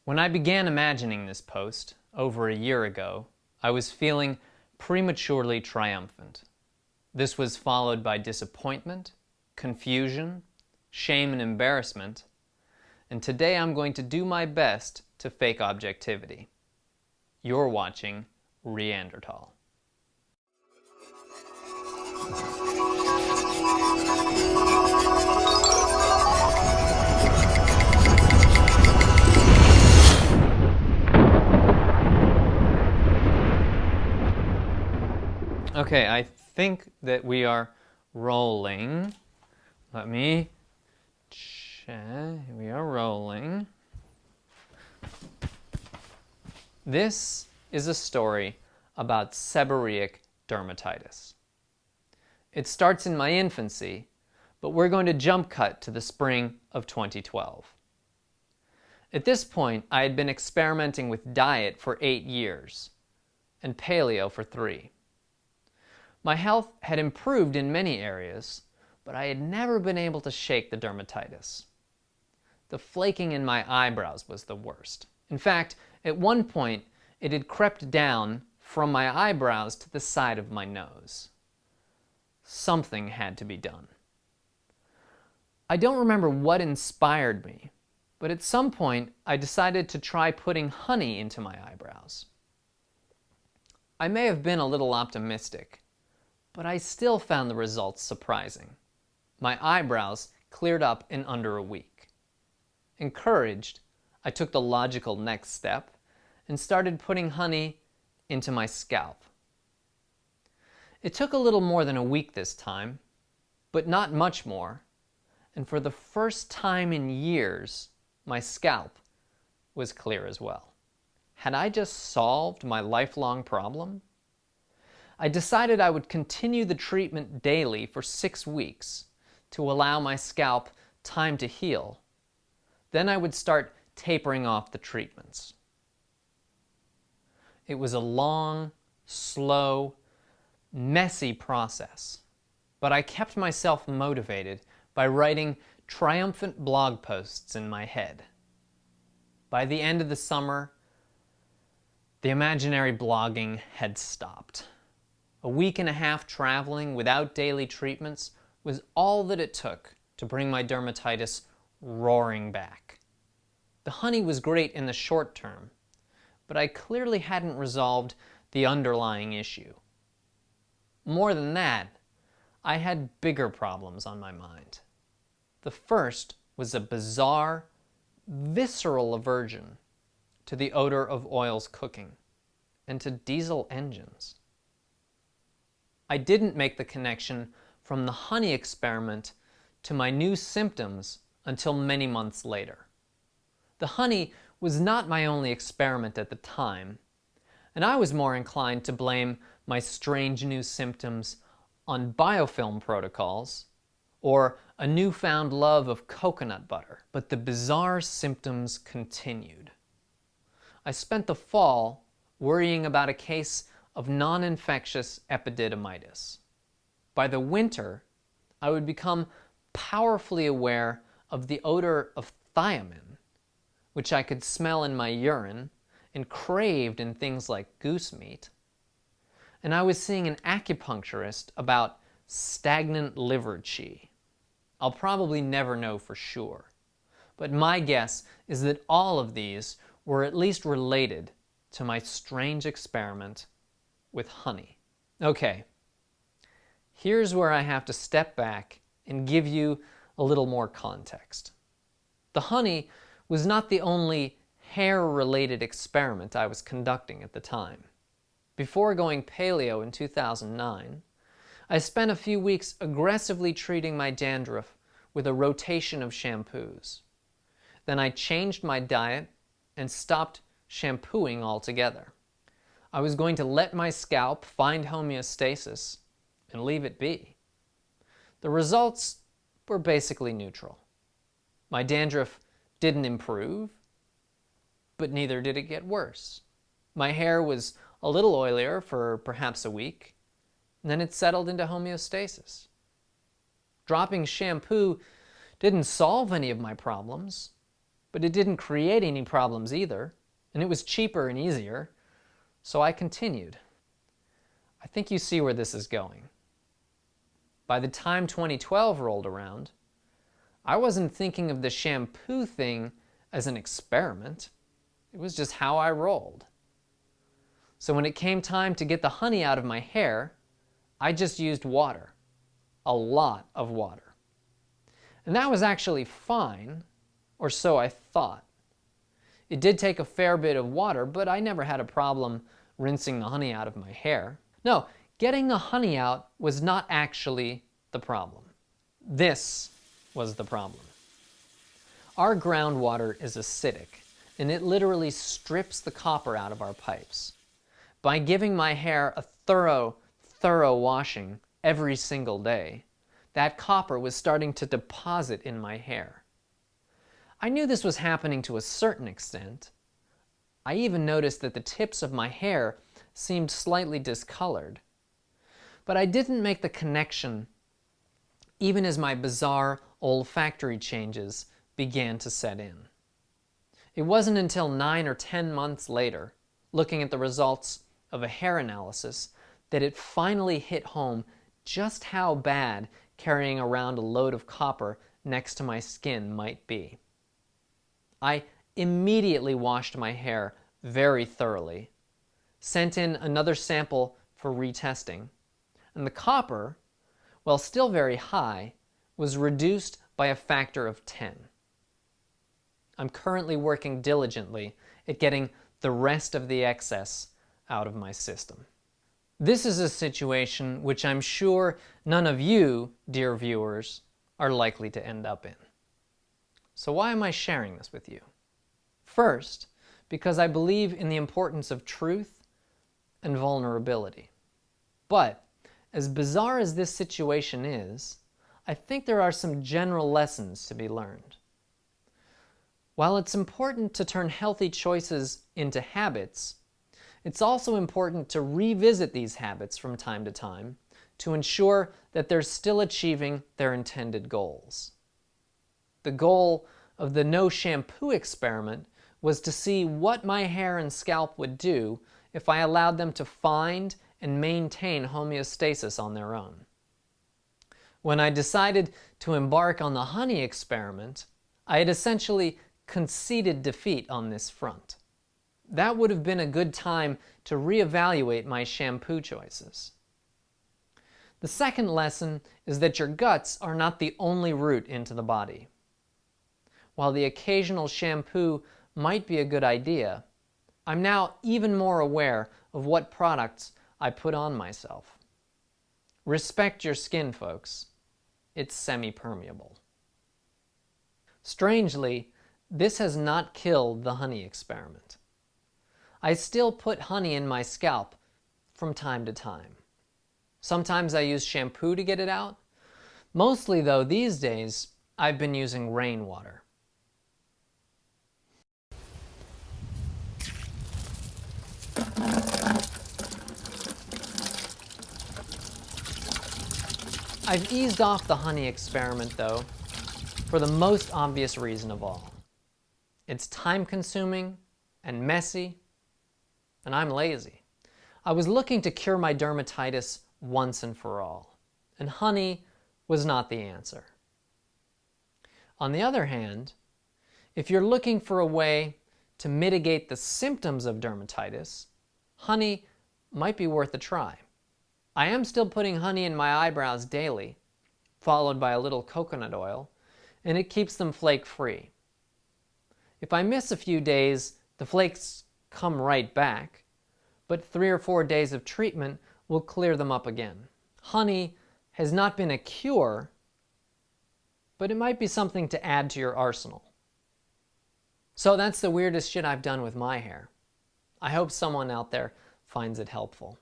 When I began imagining this post over a year ago, I was feeling prematurely triumphant. This was followed by disappointment, confusion, shame and embarrassment, and today I'm going to do my best to fake objectivity. You're watching Reanderthal. Okay, I think that we are rolling. Let me check. We are rolling. This is a story about seborrheic dermatitis. It starts in my infancy, but we're going to jump cut to the spring of 2012. At this point, I had been experimenting with diet for 8 years and paleo for 3. My health had improved in many areas, but I had never been able to shake the dermatitis. The flaking in my eyebrows was the worst. In fact, at one point, it had crept down from my eyebrows to the side of my nose. Something had to be done. I don't remember what inspired me, but at some point, I decided to try putting honey into my eyebrows. I may have been a little optimistic, but I still found the results surprising. My eyebrows cleared up in under a week. Encouraged, I took the logical next step and started putting honey into my scalp. It took a little more than a week this time, but not much more, and for the first time in years, my scalp was clear as well. Had I just solved my lifelong problem? I decided I would continue the treatment daily for 6 weeks to allow my scalp time to heal. Then I would start tapering off the treatments. It was a long, slow, messy process, but I kept myself motivated by writing triumphant blog posts in my head. By the end of the summer, the imaginary blogging had stopped. A week and a half traveling without daily treatments was all that it took to bring my dermatitis roaring back. The honey was great in the short term, but I clearly hadn't resolved the underlying issue. More than that, I had bigger problems on my mind. The first was a bizarre, visceral aversion to the odor of oils cooking and to diesel engines. I didn't make the connection from the honey experiment to my new symptoms until many months later. The honey was not my only experiment at the time, and I was more inclined to blame my strange new symptoms on biofilm protocols or a newfound love of coconut butter. But the bizarre symptoms continued. I spent the fall worrying about a case of non-infectious epididymitis. By the winter, I would become powerfully aware of the odor of thiamine, which I could smell in my urine and craved in things like goose meat. And I was seeing an acupuncturist about stagnant liver qi. I'll probably never know for sure, but my guess is that all of these were at least related to my strange experiment with honey. Okay, here's where I have to step back and give you a little more context. The honey was not the only hair-related experiment I was conducting at the time. Before going paleo in 2009, I spent a few weeks aggressively treating my dandruff with a rotation of shampoos. Then I changed my diet and stopped shampooing altogether. I was going to let my scalp find homeostasis and leave it be. The results were basically neutral. My dandruff didn't improve, but neither did it get worse. My hair was a little oilier for perhaps a week, and then it settled into homeostasis. Dropping shampoo didn't solve any of my problems, But it didn't create any problems either, and it was cheaper and easier, so I continued. I think you see where this is going. By the time 2012 rolled around, I wasn't thinking of the shampoo thing as an experiment. It was just how I rolled. So when it came time to get the honey out of my hair, I just used water. A lot of water. And that was actually fine, or so I thought. It did take a fair bit of water, but I never had a problem rinsing the honey out of my hair. No, getting the honey out was not actually the problem. This was the problem. Our groundwater is acidic, and it literally strips the copper out of our pipes. By giving my hair a thorough washing every single day, that copper was starting to deposit in my hair. I knew this was happening to a certain extent. I even noticed that the tips of my hair seemed slightly discolored. But I didn't make the connection even as my bizarre olfactory changes began to set in. It wasn't until 9 or 10 months later, looking at the results of a hair analysis, that it finally hit home just how bad carrying around a load of copper next to my skin might be. I immediately washed my hair very thoroughly, sent in another sample for retesting, and the copper, while still very high, was reduced by a factor of 10. I'm currently working diligently at getting the rest of the excess out of my system. This is a situation which I'm sure none of you, dear viewers, are likely to end up in. So why am I sharing this with you? First, because I believe in the importance of truth and vulnerability. But, as bizarre as this situation is, I think there are some general lessons to be learned. While it's important to turn healthy choices into habits, it's also important to revisit these habits from time to time to ensure that they're still achieving their intended goals. The goal of the no-shampoo experiment was to see what my hair and scalp would do if I allowed them to find and maintain homeostasis on their own. When I decided to embark on the honey experiment, I had essentially conceded defeat on this front. That would have been a good time to reevaluate my shampoo choices. The second lesson is that your guts are not the only route into the body. While the occasional shampoo might be a good idea, I'm now even more aware of what products I put on myself. Respect your skin, folks. It's semi-permeable. Strangely, this has not killed the honey experiment. I still put honey in my scalp from time to time. Sometimes I use shampoo to get it out. Mostly, though, these days, I've been using rainwater. I've eased off the honey experiment, though, for the most obvious reason of all. It's time-consuming and messy, and I'm lazy. I was looking to cure my dermatitis once and for all, and honey was not the answer. On the other hand, if you're looking for a way to mitigate the symptoms of dermatitis, honey might be worth a try. I am still putting honey in my eyebrows daily, followed by a little coconut oil, and it keeps them flake-free. If I miss a few days, the flakes come right back, but 3 or 4 days of treatment will clear them up again. Honey has not been a cure, but it might be something to add to your arsenal. So that's the weirdest shit I've done with my hair. I hope someone out there finds it helpful.